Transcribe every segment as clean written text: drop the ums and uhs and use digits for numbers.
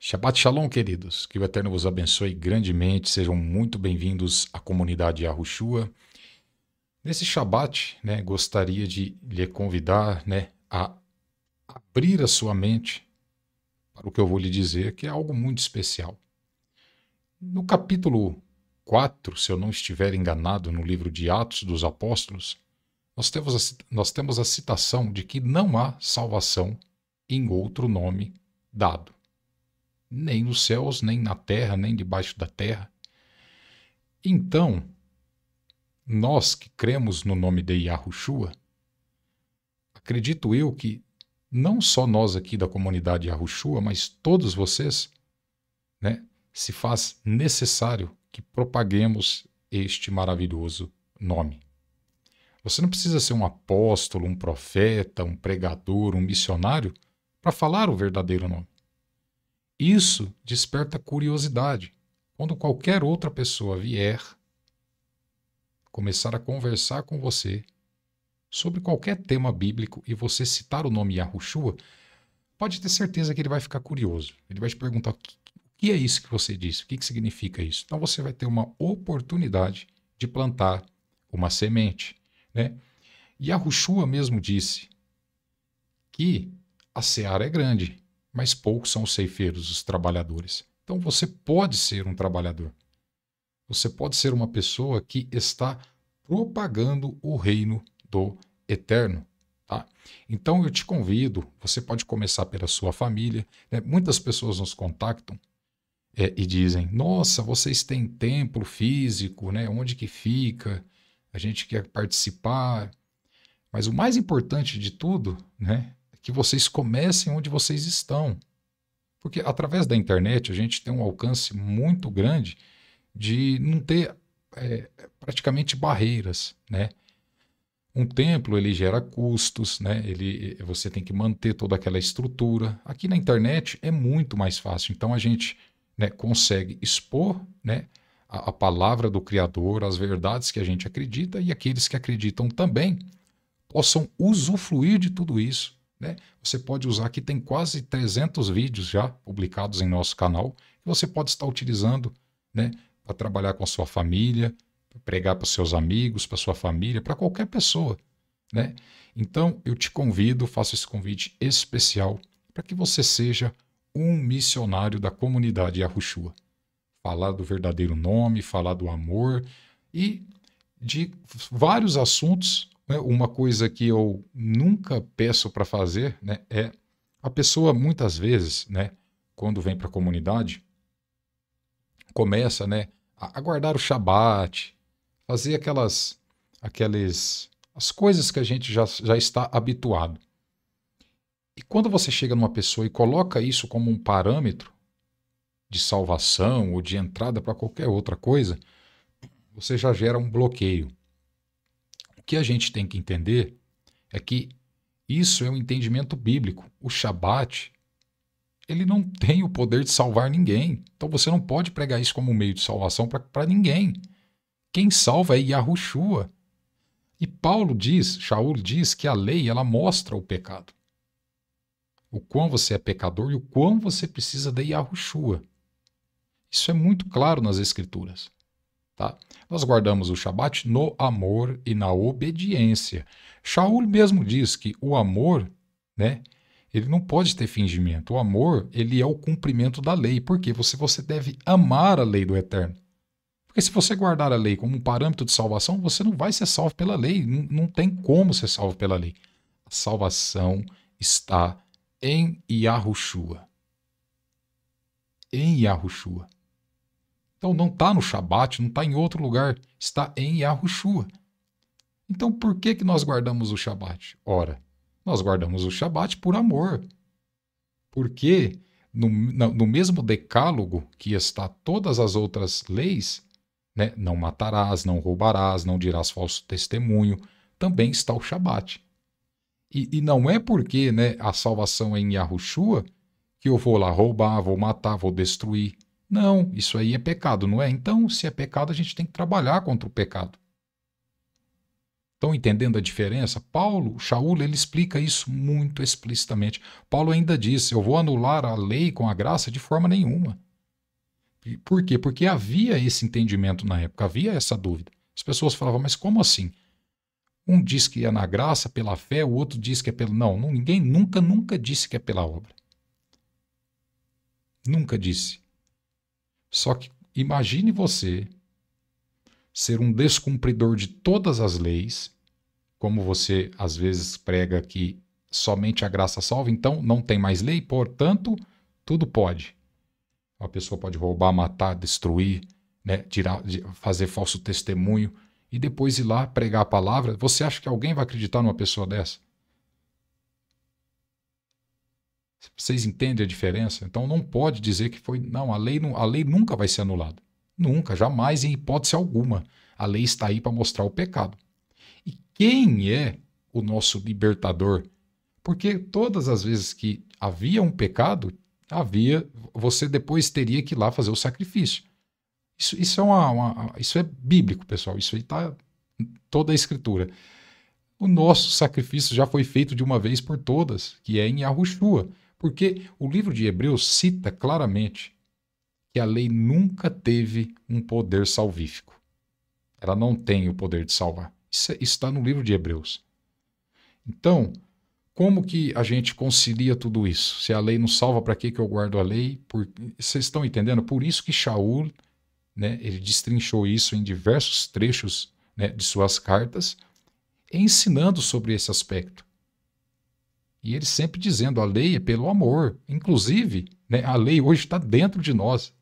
Shabbat Shalom, queridos. Que o Eterno vos abençoe grandemente. Sejam muito bem-vindos à comunidade Yahushua. Nesse Shabbat, gostaria de lhe convidar, a abrir a sua mente para o que eu vou lhe dizer, que é algo muito especial. No capítulo 4, se eu não estiver enganado, no livro de Atos dos Apóstolos, nós temos a citação de que não há salvação em outro nome dado. Nem nos céus, nem na terra, nem debaixo da terra. Então, nós que cremos no nome de Yahushua, acredito eu que não só nós aqui da comunidade Yahushua, mas todos vocês, se faz necessário que propaguemos este maravilhoso nome. Você não precisa ser um apóstolo, um profeta, um pregador, um missionário para falar o verdadeiro nome. Isso desperta curiosidade. Quando qualquer outra pessoa vier começar a conversar com você sobre qualquer tema bíblico e você citar o nome Yahushua, pode ter certeza que ele vai ficar curioso. Ele vai te perguntar o que é isso que você disse, o que significa isso. Então você vai ter uma oportunidade de plantar uma semente. Yahushua mesmo disse que a seara é grande, mas poucos são os ceifeiros, os trabalhadores. Então você pode ser um trabalhador. Você pode ser uma pessoa que está propagando o reino do Eterno. Tá? Então eu te convido, você pode começar pela sua família. Muitas pessoas nos contactam e dizem, nossa, vocês têm templo físico, onde que fica? A gente quer participar. Mas o mais importante de tudo, é que vocês comecem onde vocês estão. Porque através da internet a gente tem um alcance muito grande de não ter praticamente barreiras. Um templo ele gera custos, você tem que manter toda aquela estrutura. Aqui na internet é muito mais fácil. Então a gente consegue expor a palavra do Criador, as verdades que a gente acredita e aqueles que acreditam também possam usufruir de tudo isso. Você pode usar, aqui tem quase 300 vídeos já publicados em nosso canal, que você pode estar utilizando para trabalhar com a sua família, para pregar para os seus amigos, para a sua família, para qualquer pessoa. Então eu te convido, faço esse convite especial para que você seja um missionário da comunidade Yahushua. Falar do verdadeiro nome, falar do amor e de vários assuntos. Uma coisa que eu nunca peço para fazer é a pessoa muitas vezes, quando vem para a comunidade, começa a guardar o Shabat, fazer as coisas que a gente já está habituado. E quando você chega numa pessoa e coloca isso como um parâmetro de salvação ou de entrada para qualquer outra coisa, você já gera um bloqueio. O que a gente tem que entender é que isso é um entendimento bíblico. O Shabat, ele não tem o poder de salvar ninguém. Então você não pode pregar isso como um meio de salvação para ninguém. Quem salva é Yahushua. E Shaul diz que a lei ela mostra o pecado. O quão você é pecador e o quão você precisa de Yahushua. Isso é muito claro nas Escrituras. Tá? Nós guardamos o Shabat no amor e na obediência. Shaul mesmo diz que o amor, ele não pode ter fingimento. O amor, ele é o cumprimento da lei. Por quê? Você deve amar a lei do Eterno. Porque se você guardar a lei como um parâmetro de salvação, você não vai ser salvo pela lei. Não tem como ser salvo pela lei. A salvação está em Yahushua. Em Yahushua. Então não está no Shabat, não está em outro lugar, está em Yahushua. Então por que nós guardamos o Shabat? Ora, nós guardamos o Shabat por amor. Porque no mesmo decálogo que está todas as outras leis, não matarás, não roubarás, não dirás falso testemunho, também está o Shabat. E não é porque a salvação é em Yahushua que eu vou lá roubar, vou matar, vou destruir. Não, isso aí é pecado, não é? Então, se é pecado, a gente tem que trabalhar contra o pecado. Estão entendendo a diferença? Shaul, ele explica isso muito explicitamente. Paulo ainda diz, eu vou anular a lei com a graça de forma nenhuma. Por quê? Porque havia esse entendimento na época, havia essa dúvida. As pessoas falavam, mas como assim? Um diz que é na graça, pela fé, o outro diz que é pelo... Não, ninguém nunca disse que é pela obra. Nunca disse. Só que imagine você ser um descumpridor de todas as leis, como você às vezes prega que somente a graça salva, então não tem mais lei, portanto, tudo pode. Uma pessoa pode roubar, matar, destruir, né, fazer falso testemunho e depois ir lá pregar a palavra. Você acha que alguém vai acreditar numa pessoa dessa? Vocês entendem a diferença? Então não pode dizer que foi... Não, a lei nunca vai ser anulada. Nunca, jamais, em hipótese alguma. A lei está aí para mostrar o pecado. E quem é o nosso libertador? Porque todas as vezes que havia um pecado, você depois teria que ir lá fazer o sacrifício. Isso é bíblico, pessoal. Isso aí está em toda a Escritura. O nosso sacrifício já foi feito de uma vez por todas, que é em Yahushua. Porque o livro de Hebreus cita claramente que a lei nunca teve um poder salvífico. Ela não tem o poder de salvar. Isso está no livro de Hebreus. Então, como que a gente concilia tudo isso? Se a lei não salva, para que eu guardo a lei? Vocês estão entendendo? Por isso que Shaul, né, ele destrinchou isso em diversos trechos, né, de suas cartas, ensinando sobre esse aspecto. E ele sempre dizendo, a lei é pelo amor. Inclusive, né, a lei hoje está dentro de nós.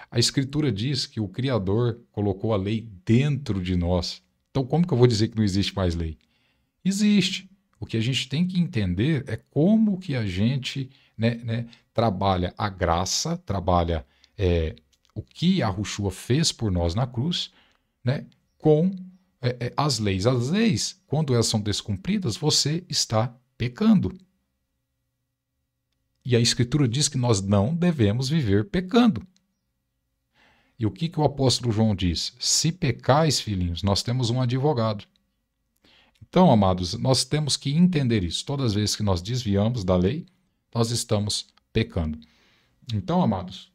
A Escritura diz que o Criador colocou a lei dentro de nós. Então, como que eu vou dizer que não existe mais lei? Existe. O que a gente tem que entender é como que a gente, né, trabalha a graça, trabalha o que a Yahushua fez por nós na cruz, né, com as leis. As leis, quando elas são descumpridas, você está pecando. E a Escritura diz que nós não devemos viver pecando. E o que o apóstolo João diz? Se pecais, filhinhos, nós temos um advogado. Então, amados, nós temos que entender isso. Todas as vezes que nós desviamos da lei, nós estamos pecando. Então, amados,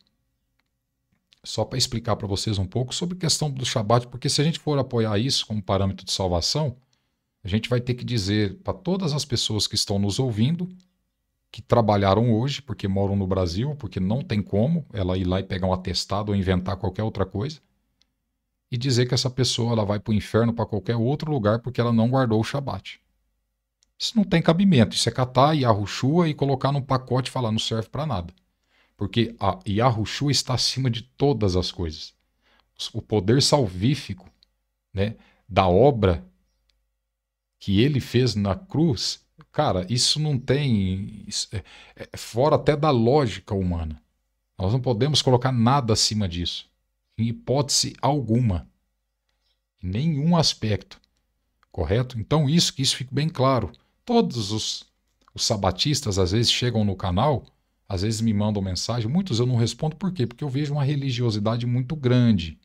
só para explicar para vocês um pouco sobre a questão do Shabat, porque se a gente for apoiar isso como parâmetro de salvação, a gente vai ter que dizer para todas as pessoas que estão nos ouvindo, que trabalharam hoje, porque moram no Brasil, porque não tem como ela ir lá e pegar um atestado ou inventar qualquer outra coisa, e dizer que essa pessoa ela vai para o inferno, para qualquer outro lugar, porque ela não guardou o Shabat. Isso não tem cabimento. Isso é catar Yahushua e colocar num pacote e falar não serve para nada. Porque a Yahushua está acima de todas as coisas. O poder salvífico, né, da obra que ele fez na cruz, cara, isso não tem... é fora até da lógica humana. Nós não podemos colocar nada acima disso. Em hipótese alguma. Em nenhum aspecto. Correto? Então que isso fique bem claro. Todos os sabatistas às vezes chegam no canal, às vezes me mandam mensagem, muitos eu não respondo, por quê? Porque eu vejo uma religiosidade muito grande.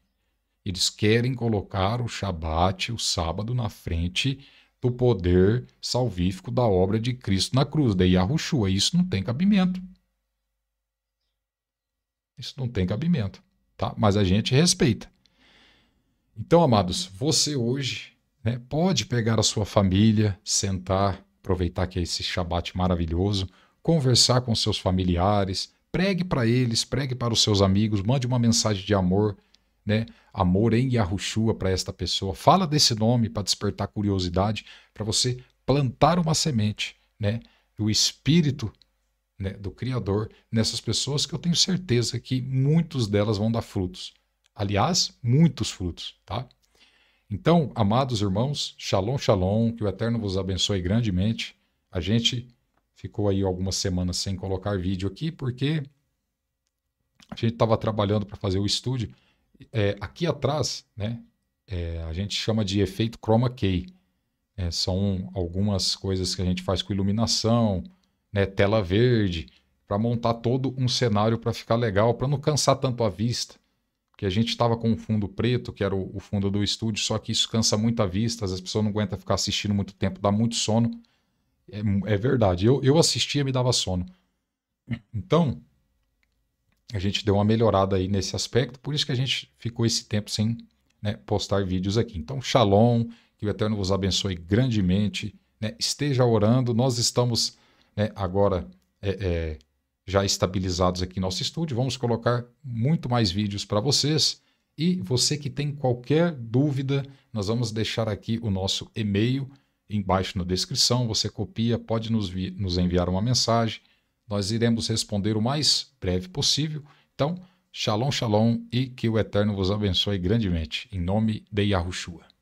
Eles querem colocar o Shabat, o sábado, na frente do poder salvífico da obra de Cristo na cruz, da Yahushua. Isso não tem cabimento. Isso não tem cabimento. Tá? Mas a gente respeita. Então, amados, você hoje, né, pode pegar a sua família, sentar, aproveitar que é esse Shabat maravilhoso, conversar com seus familiares, pregue para eles, pregue para os seus amigos, mande uma mensagem de amor, né, amor em Yahushua para esta pessoa. Fala desse nome para despertar curiosidade, para você plantar uma semente, né, do Espírito, né, do Criador nessas pessoas, que eu tenho certeza que muitas delas vão dar frutos. Aliás, muitos frutos, tá? Então, amados irmãos, shalom, shalom, que o Eterno vos abençoe grandemente. A gente ficou aí algumas semanas sem colocar vídeo aqui, porque a gente estava trabalhando para fazer o estúdio. Aqui atrás, né, a gente chama de efeito chroma key. São algumas coisas que a gente faz com iluminação, né, tela verde, para montar todo um cenário para ficar legal, para não cansar tanto a vista. porque a gente estava com um fundo preto, que era o fundo do estúdio, só que isso cansa muito a vista, as pessoas não aguentam ficar assistindo muito tempo, dá muito sono. É verdade, eu assistia e me dava sono. Então, a gente deu uma melhorada aí nesse aspecto, por isso que a gente ficou esse tempo sem, né, postar vídeos aqui. Então, Shalom, que o Eterno vos abençoe grandemente, né, esteja orando, nós estamos, né, agora já estabilizados aqui no nosso estúdio, vamos colocar muito mais vídeos para vocês, e você que tem qualquer dúvida, nós vamos deixar aqui o nosso e-mail embaixo na descrição, você copia, pode nos enviar uma mensagem, nós iremos responder o mais breve possível. Então, shalom, shalom, e que o Eterno vos abençoe grandemente. Em nome de Yahushua.